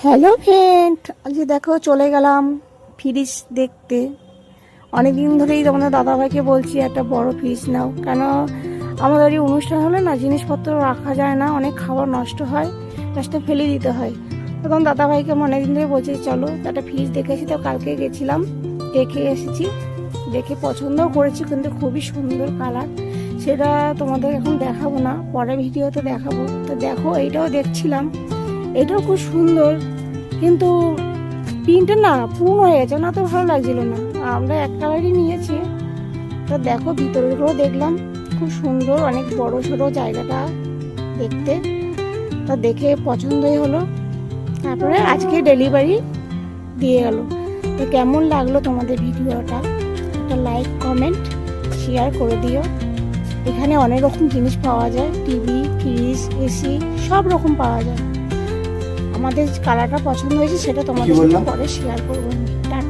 Hello friend, আজকে দেখো চলে গেলাম ফ্রিজ দেখতে। অনেকদিন ধরেই তোমাদের দাদাভাইকে বলছি একটা বড় ফ্রিজ নাও, কেন আমাদের এই অনুষ্ঠান হলে না জিনিসপত্র রাখা যায় না, অনেক খাবার নষ্ট হয়, লাস্টে ফেলে দিতে হয়। তখন দাদাভাইকে অনেকদিন ধরে বলছি চলো একটা ফ্রিজ দেখেছি, তো কালকে গেছিলাম, দেখে এসেছি, দেখে পছন্দও করেছি, কিন্তু খুবই সুন্দর কালার। সেটা তোমাদের এখন দেখাবো না, পরে ভিডিওতে দেখাবো। তো দেখো এইটাও দেখছিলাম, এটাও খুব সুন্দর, কিন্তু প্রিন্টটা না পুরনো হয়ে গেছে, না তো ভালো লাগছিল না। আমরা এক কালারই নিয়েছি। তো দেখো ভিতরেরগুলো দেখলাম, খুব সুন্দর, অনেক বড় সড়ো জায়গাটা দেখতে। তা দেখে পছন্দই হলো, তারপরে আজকে ডেলিভারি দিয়ে গেল। তো কেমন লাগলো তোমাদের ভিডিওটা, একটা লাইক কমেন্ট শেয়ার করে দিও। এখানে অনেক রকম জিনিস পাওয়া যায়, টিভি, ফ্রিজ, এসি, সব রকম পাওয়া যায়। আমাদের কালারটা পছন্দ হয়েছে, সেটা তোমাদের সাথে পরে শেয়ার করবো। টাটা।